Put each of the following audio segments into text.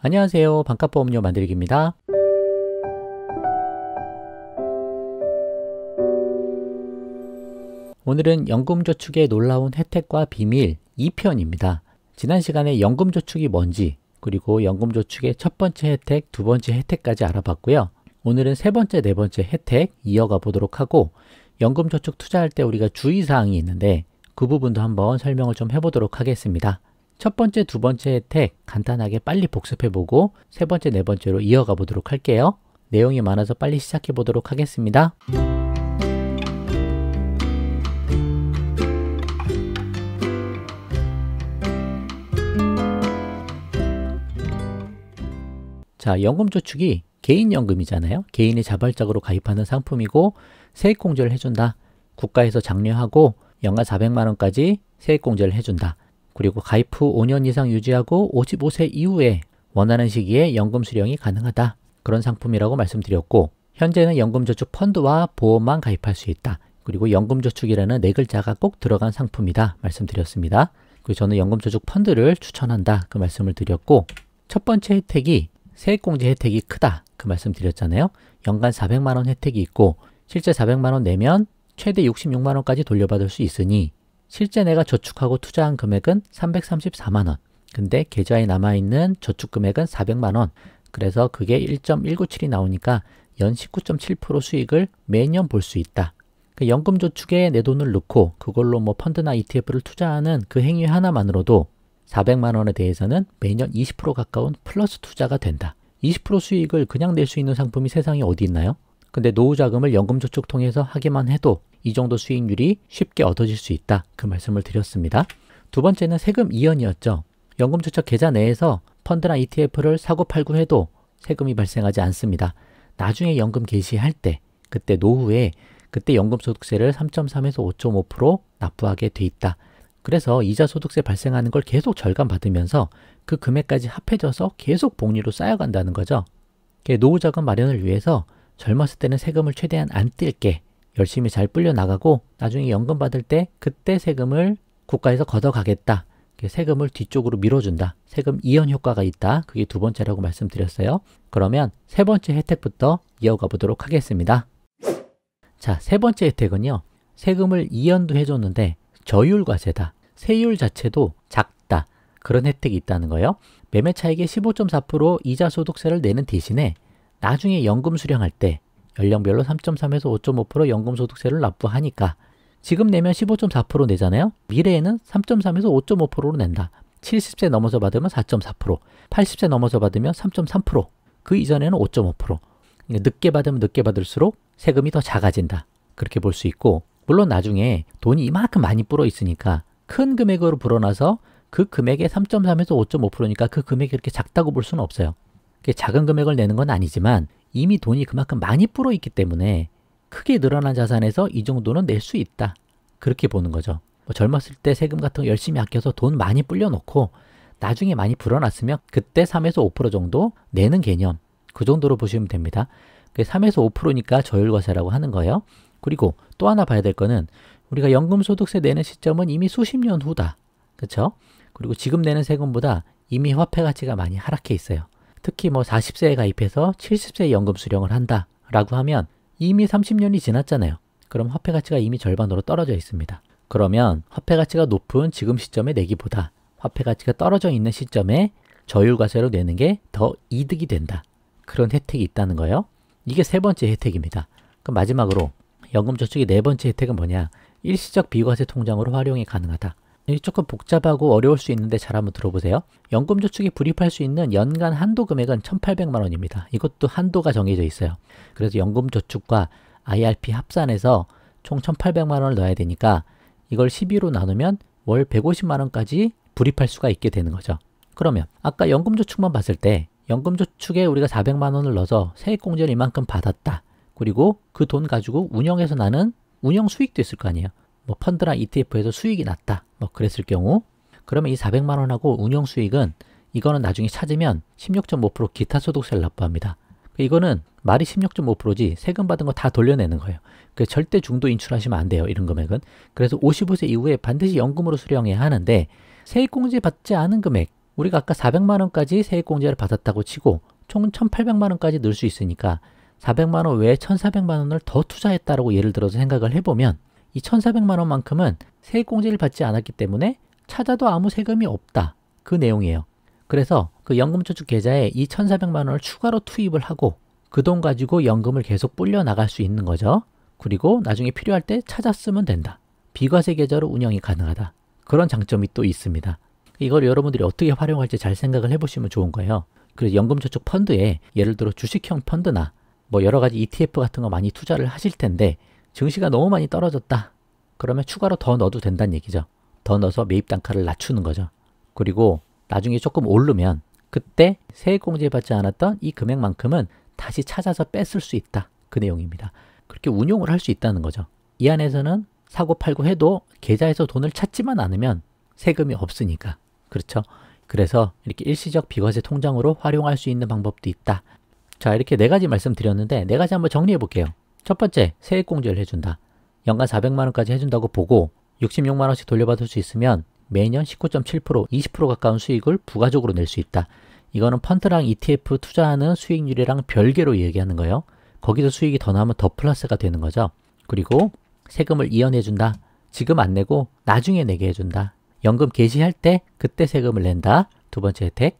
안녕하세요. 반값보험료 만들기입니다. 오늘은 연금저축의 놀라운 혜택과 비밀 2편입니다. 지난 시간에 연금저축이 뭔지, 그리고 연금저축의 첫 번째 혜택, 두 번째 혜택까지 알아봤고요. 오늘은 세 번째, 네 번째 혜택 이어가 보도록 하고, 연금저축 투자할 때 우리가 주의사항이 있는데 그 부분도 한번 설명을 좀 해보도록 하겠습니다. 첫 번째, 두 번째 혜택 간단하게 빨리 복습해보고 세 번째, 네 번째로 이어가 보도록 할게요. 내용이 많아서 빨리 시작해 보도록 하겠습니다. 자, 연금저축이 개인연금이잖아요. 개인이 자발적으로 가입하는 상품이고 세액공제를 해준다. 국가에서 장려하고 연간 400만 원까지 세액공제를 해준다. 그리고 가입 후 5년 이상 유지하고 55세 이후에 원하는 시기에 연금 수령이 가능하다. 그런 상품이라고 말씀드렸고, 현재는 연금저축 펀드와 보험만 가입할 수 있다. 그리고 연금저축이라는 네 글자가 꼭 들어간 상품이다 말씀드렸습니다. 그리고 저는 연금저축 펀드를 추천한다 그 말씀을 드렸고, 첫 번째 혜택이 세액공제 혜택이 크다 그 말씀 드렸잖아요. 연간 400만 원 혜택이 있고 실제 400만 원 내면 최대 66만 원까지 돌려받을 수 있으니 실제 내가 저축하고 투자한 금액은 334만 원. 근데 계좌에 남아있는 저축 금액은 400만 원. 그래서 그게 1.197이 나오니까 연 19.7% 수익을 매년 볼 수 있다. 그 연금저축에 내 돈을 넣고 그걸로 뭐 펀드나 ETF를 투자하는 그 행위 하나만으로도 400만 원에 대해서는 매년 20% 가까운 플러스 투자가 된다. 20% 수익을 그냥 낼 수 있는 상품이 세상에 어디 있나요? 근데 노후자금을 연금저축 통해서 하기만 해도 이 정도 수익률이 쉽게 얻어질 수 있다. 그 말씀을 드렸습니다. 두 번째는 세금 이연이었죠. 연금저축 계좌 내에서 펀드나 ETF를 사고 팔고 해도 세금이 발생하지 않습니다. 나중에 연금 개시할 때, 그때 노후에 그때 연금소득세를 3.3에서 5.5% 납부하게 돼 있다. 그래서 이자소득세 발생하는 걸 계속 절감받으면서 그 금액까지 합해져서 계속 복리로 쌓여간다는 거죠. 노후자금 마련을 위해서 젊었을 때는 세금을 최대한 안 띨게 열심히 잘 불려나가고 나중에 연금 받을 때 그때 세금을 국가에서 걷어가겠다. 세금을 뒤쪽으로 밀어준다. 세금 이연 효과가 있다. 그게 두 번째라고 말씀드렸어요. 그러면 세 번째 혜택부터 이어가 보도록 하겠습니다. 자, 세 번째 혜택은요. 세금을 이연도 해줬는데 저율과세다. 세율 자체도 작다. 그런 혜택이 있다는 거예요. 매매 차익의 15.4% 이자소득세를 내는 대신에 나중에 연금 수령할 때 연령별로 3.3에서 5.5% 연금소득세를 납부하니까 지금 내면 15.4% 내잖아요. 미래에는 3.3에서 5.5%로 낸다. 70세 넘어서 받으면 4.4%, 80세 넘어서 받으면 3.3%, 그 이전에는 5.5%. 그러니까 늦게 받으면 늦게 받을수록 세금이 더 작아진다. 그렇게 볼 수 있고, 물론 나중에 돈이 이만큼 많이 불어 있으니까 큰 금액으로 불어나서 그 금액의 3.3에서 5.5%니까 그 금액이 그렇게 작다고 볼 수는 없어요. 작은 금액을 내는 건 아니지만 이미 돈이 그만큼 많이 불어 있기 때문에 크게 늘어난 자산에서 이 정도는 낼 수 있다. 그렇게 보는 거죠. 젊었을 때 세금 같은 거 열심히 아껴서 돈 많이 불려놓고 나중에 많이 불어났으면 그때 3에서 5% 정도 내는 개념. 그 정도로 보시면 됩니다. 3에서 5%니까 저율과세라고 하는 거예요. 그리고 또 하나 봐야 될 거는 우리가 연금소득세 내는 시점은 이미 수십 년 후다. 그렇죠? 그리고 지금 내는 세금보다 이미 화폐 가치가 많이 하락해 있어요. 특히 40세에 가입해서 70세에 연금 수령을 한다 라고 하면 이미 30년이 지났잖아요. 그럼 화폐 가치가 이미 절반으로 떨어져 있습니다. 그러면 화폐 가치가 높은 지금 시점에 내기보다 화폐 가치가 떨어져 있는 시점에 저율과세로 내는 게 더 이득이 된다. 그런 혜택이 있다는 거예요. 이게 세 번째 혜택입니다. 그럼 마지막으로 연금저축의 네 번째 혜택은 뭐냐? 일시적 비과세 통장으로 활용이 가능하다. 이게 조금 복잡하고 어려울 수 있는데 잘 한번 들어보세요. 연금저축에 불입할 수 있는 연간 한도 금액은 1,800만 원입니다. 이것도 한도가 정해져 있어요. 그래서 연금저축과 IRP 합산해서 총 1,800만 원을 넣어야 되니까 이걸 12로 나누면 월 150만 원까지 불입할 수가 있게 되는 거죠. 그러면 아까 연금저축만 봤을 때 연금저축에 우리가 400만 원을 넣어서 세액공제를 이만큼 받았다. 그리고 그 돈 가지고 운영해서 나는 운영 수익도 있을 거 아니에요. 펀드나 ETF에서 수익이 났다. 그랬을 경우 그러면 이 400만 원하고 운영 수익은 이거는 나중에 찾으면 16.5% 기타 소득세를 납부합니다. 이거는 말이 16.5%지 세금 받은 거 다 돌려내는 거예요. 절대 중도 인출하시면 안 돼요. 이런 금액은. 그래서 55세 이후에 반드시 연금으로 수령해야 하는데 세액공제 받지 않은 금액 우리가 아까 400만 원까지 세액공제를 받았다고 치고 총 1,800만 원까지 넣을 수 있으니까 400만 원 외에 1,400만 원을 더 투자했다라고 예를 들어서 생각을 해보면 이 1,400만 원만큼은 세액공제를 받지 않았기 때문에 찾아도 아무 세금이 없다. 그 내용이에요. 그래서 그 연금저축 계좌에 이 1,400만 원을 추가로 투입을 하고 그 돈 가지고 연금을 계속 불려 나갈 수 있는 거죠. 그리고 나중에 필요할 때 찾아 쓰면 된다. 비과세 계좌로 운영이 가능하다. 그런 장점이 또 있습니다. 이걸 여러분들이 어떻게 활용할지 잘 생각을 해보시면 좋은 거예요. 그래서 연금저축 펀드에 예를 들어 주식형 펀드나 뭐 여러 가지 ETF 같은 거 많이 투자를 하실 텐데 증시가 너무 많이 떨어졌다. 그러면 추가로 더 넣어도 된다는 얘기죠. 더 넣어서 매입 단가를 낮추는 거죠. 그리고 나중에 조금 오르면 그때 세액공제 받지 않았던 이 금액만큼은 다시 찾아서 뺐을 수 있다. 그 내용입니다. 그렇게 운용을 할 수 있다는 거죠. 이 안에서는 사고 팔고 해도 계좌에서 돈을 찾지만 않으면 세금이 없으니까. 그렇죠? 그래서 이렇게 일시적 비과세 통장으로 활용할 수 있는 방법도 있다. 자, 이렇게 4가지 말씀드렸는데 4가지 한번 정리해 볼게요. 첫 번째, 세액공제를 해준다. 연간 400만 원까지 해준다고 보고 66만 원씩 돌려받을 수 있으면 매년 19.7%, 20% 가까운 수익을 부가적으로 낼 수 있다. 이거는 펀드랑 ETF 투자하는 수익률이랑 별개로 얘기하는 거예요. 거기서 수익이 더 나면 더 플러스가 되는 거죠. 그리고 세금을 이연해준다. 지금 안 내고 나중에 내게 해준다. 연금 개시할 때 그때 세금을 낸다. 두 번째 혜택.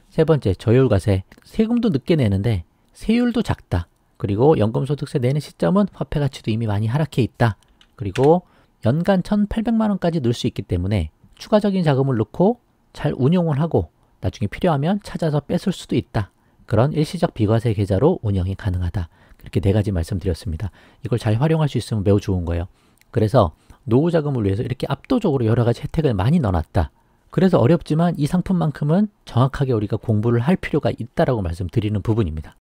세 번째, 저율과세. 세금도 늦게 내는데 세율도 작다. 그리고 연금소득세 내는 시점은 화폐 가치도 이미 많이 하락해 있다. 그리고 연간 1,800만 원까지 넣을 수 있기 때문에 추가적인 자금을 넣고 잘 운용을 하고 나중에 필요하면 찾아서 뺏을 수도 있다. 그런 일시적 비과세 계좌로 운영이 가능하다. 이렇게 4가지 말씀드렸습니다. 이걸 잘 활용할 수 있으면 매우 좋은 거예요. 그래서 노후 자금을 위해서 이렇게 압도적으로 여러 가지 혜택을 많이 넣어놨다. 그래서 어렵지만 이 상품만큼은 정확하게 우리가 공부를 할 필요가 있다라고 말씀드리는 부분입니다.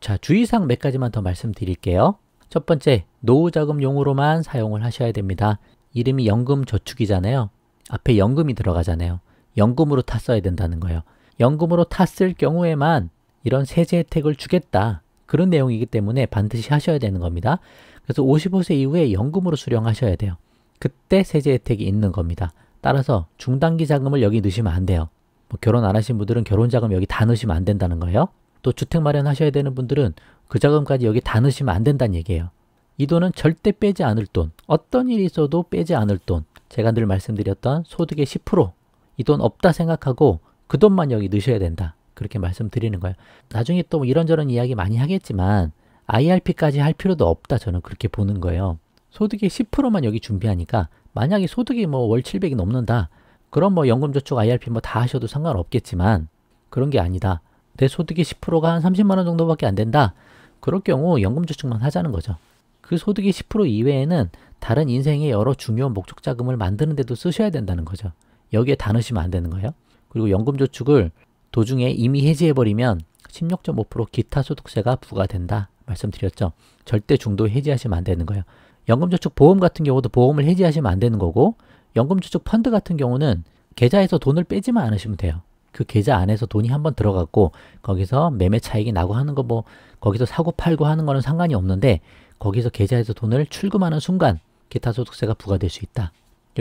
자, 주의사항 몇 가지만 더 말씀드릴게요. 첫 번째, 노후 자금용으로만 사용을 하셔야 됩니다. 이름이 연금저축이잖아요. 앞에 연금이 들어가잖아요. 연금으로 탔어야 된다는 거예요. 연금으로 탔을 경우에만 이런 세제 혜택을 주겠다. 그런 내용이기 때문에 반드시 하셔야 되는 겁니다. 그래서 55세 이후에 연금으로 수령하셔야 돼요. 그때 세제 혜택이 있는 겁니다. 따라서 중단기 자금을 여기 넣으시면 안 돼요. 뭐 결혼 안 하신 분들은 결혼 자금 여기 다 넣으시면 안 된다는 거예요. 또 주택 마련하셔야 되는 분들은 그 자금까지 여기 다 넣으시면 안 된다는 얘기예요. 이 돈은 절대 빼지 않을 돈, 어떤 일이 있어도 빼지 않을 돈, 제가 늘 말씀드렸던 소득의 10%, 이 돈 없다 생각하고 그 돈만 여기 넣으셔야 된다. 그렇게 말씀드리는 거예요. 나중에 또 이런저런 이야기 많이 하겠지만 IRP까지 할 필요도 없다. 저는 그렇게 보는 거예요. 소득의 10%만 여기 준비하니까 만약에 소득이 뭐 월 700이 넘는다. 그럼 뭐 연금저축 IRP 뭐 다 하셔도 상관없겠지만 그런 게 아니다. 내 소득의 10%가 한 30만 원 정도밖에 안 된다. 그럴 경우 연금저축만 하자는 거죠. 그 소득의 10% 이외에는 다른 인생의 여러 중요한 목적 자금을 만드는 데도 쓰셔야 된다는 거죠. 여기에 다 넣으시면 안 되는 거예요. 그리고 연금저축을 도중에 이미 해지해버리면 16.5% 기타 소득세가 부과된다. 말씀드렸죠. 절대 중도 해지하시면 안 되는 거예요. 연금저축 보험 같은 경우도 보험을 해지하시면 안 되는 거고 연금저축 펀드 같은 경우는 계좌에서 돈을 빼지만 않으시면 돼요. 그 계좌 안에서 돈이 한번 들어갔고 거기서 매매 차익이 나고 하는 거 뭐 거기서 사고 팔고 하는 거는 상관이 없는데 거기서 계좌에서 돈을 출금하는 순간 기타 소득세가 부과될 수 있다.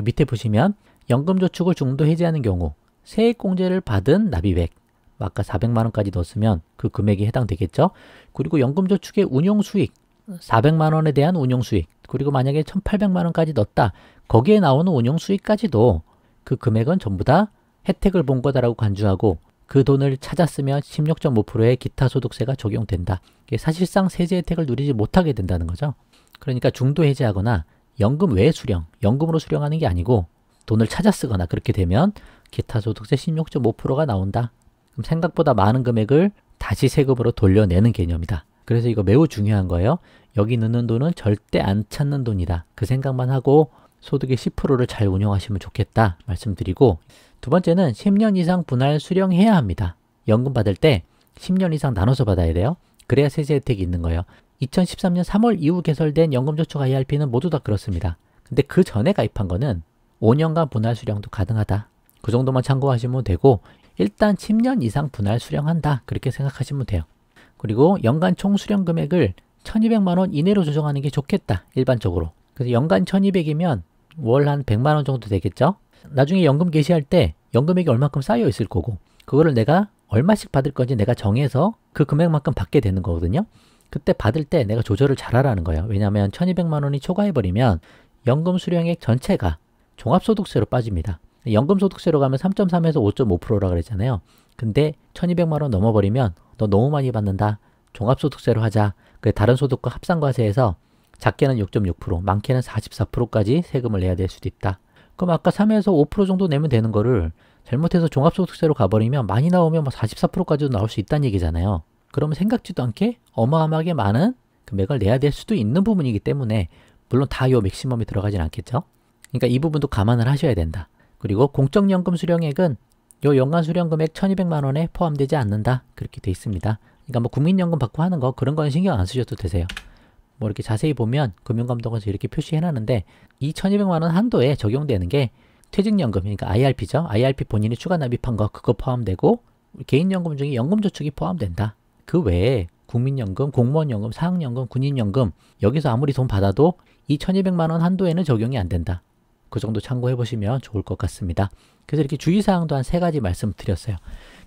밑에 보시면 연금저축을 중도 해지하는 경우 세액공제를 받은 납입액 아까 400만 원까지 넣었으면 그 금액이 해당되겠죠. 그리고 연금저축의 운용수익 400만 원에 대한 운용수익 그리고 만약에 1,800만 원까지 넣었다. 거기에 나오는 운용수익까지도 그 금액은 전부 다 혜택을 본 거다라고 간주하고 그 돈을 찾았으면 16.5%의 기타 소득세가 적용된다. 사실상 세제 혜택을 누리지 못하게 된다는 거죠. 그러니까 중도 해지하거나 연금 외 수령, 연금으로 수령하는 게 아니고 돈을 찾아 쓰거나 그렇게 되면 기타 소득세 16.5%가 나온다. 그럼 생각보다 많은 금액을 다시 세금으로 돌려내는 개념이다. 그래서 이거 매우 중요한 거예요. 여기 넣는 돈은 절대 안 찾는 돈이다. 그 생각만 하고 소득의 10%를 잘 운용하시면 좋겠다 말씀드리고 두 번째는 10년 이상 분할 수령해야 합니다. 연금 받을 때 10년 이상 나눠서 받아야 돼요. 그래야 세제 혜택이 있는 거예요. 2013년 3월 이후 개설된 연금저축 IRP는 모두 다 그렇습니다. 근데 그 전에 가입한 거는 5년간 분할 수령도 가능하다. 그 정도만 참고하시면 되고 일단 10년 이상 분할 수령한다. 그렇게 생각하시면 돼요. 그리고 연간 총 수령 금액을 1,200만 원 이내로 조정하는 게 좋겠다. 일반적으로. 그래서 연간 1,200이면 월 한 100만 원 정도 되겠죠? 나중에 연금 개시할 때 연금액이 얼마큼 쌓여 있을 거고 그거를 내가 얼마씩 받을 건지 내가 정해서 그 금액만큼 받게 되는 거거든요. 그때 받을 때 내가 조절을 잘하라는 거예요. 왜냐하면 1200만 원이 초과해버리면 연금 수령액 전체가 종합소득세로 빠집니다. 연금소득세로 가면 3.3에서 5.5%라 그랬잖아요. 근데 1200만 원 넘어버리면 너 너무 많이 받는다. 종합소득세로 하자. 그 다른 소득과 합산과세에서 작게는 6.6%, 많게는 44%까지 세금을 내야 될 수도 있다. 그럼 아까 3에서 5% 정도 내면 되는 거를 잘못해서 종합소득세로 가버리면 많이 나오면 뭐 44%까지도 나올 수 있다는 얘기잖아요. 그러면 생각지도 않게 어마어마하게 많은 금액을 내야 될 수도 있는 부분이기 때문에 물론 다 요 맥시멈이 들어가진 않겠죠. 그러니까 이 부분도 감안을 하셔야 된다. 그리고 공적연금 수령액은 요 연간 수령금액 1200만 원에 포함되지 않는다. 그렇게 돼 있습니다. 그러니까 뭐 국민연금 받고 하는 거 그런 거는 신경 안 쓰셔도 되세요. 뭐 이렇게 자세히 보면 금융감독원에서 이렇게 표시해놨는데 이 1200만 원 한도에 적용되는 게 퇴직연금, 그러니까 IRP죠. IRP 본인이 추가 납입한 거 그거 포함되고 개인연금 중에 연금저축이 포함된다. 그 외에 국민연금, 공무원연금, 사학연금, 군인연금 여기서 아무리 돈 받아도 이 1200만 원 한도에는 적용이 안 된다. 그 정도 참고해 보시면 좋을 것 같습니다. 그래서 이렇게 주의사항도 한 3가지 말씀드렸어요.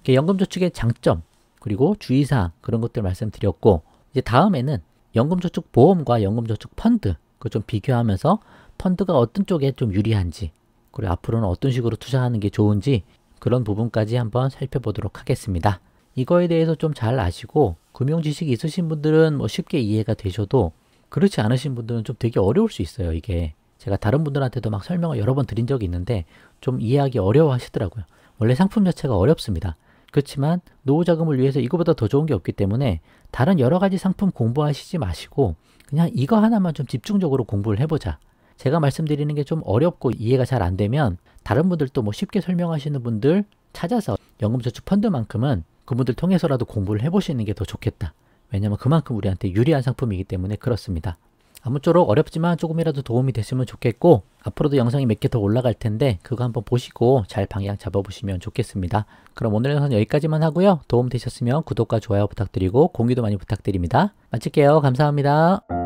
연금저축의 장점 그리고 주의사항 그런 것들 말씀드렸고 이제 다음에는 연금저축 보험과 연금저축 펀드 그거 좀 비교하면서 펀드가 어떤 쪽에 좀 유리한지 그리고 앞으로는 어떤 식으로 투자하는 게 좋은지 그런 부분까지 한번 살펴보도록 하겠습니다. 이거에 대해서 좀 잘 아시고 금융지식이 있으신 분들은 뭐 쉽게 이해가 되셔도 그렇지 않으신 분들은 좀 되게 어려울 수 있어요. 이게 제가 다른 분들한테도 막 설명을 여러 번 드린 적이 있는데 좀 이해하기 어려워 하시더라고요. 원래 상품 자체가 어렵습니다. 그렇지만 노후자금을 위해서 이거보다 더 좋은 게 없기 때문에 다른 여러 가지 상품 공부하시지 마시고 그냥 이거 하나만 좀 집중적으로 공부를 해보자. 제가 말씀드리는 게 좀 어렵고 이해가 잘 안 되면 다른 분들도 뭐 쉽게 설명하시는 분들 찾아서 연금저축 펀드만큼은 그분들 통해서라도 공부를 해보시는 게 더 좋겠다. 왜냐면 그만큼 우리한테 유리한 상품이기 때문에 그렇습니다. 아무쪼록 어렵지만 조금이라도 도움이 됐으면 좋겠고 앞으로도 영상이 몇 개 더 올라갈 텐데 그거 한번 보시고 잘 방향 잡아보시면 좋겠습니다. 그럼 오늘 영상은 여기까지만 하고요. 도움 되셨으면 구독과 좋아요 부탁드리고 공유도 많이 부탁드립니다. 마칠게요. 감사합니다.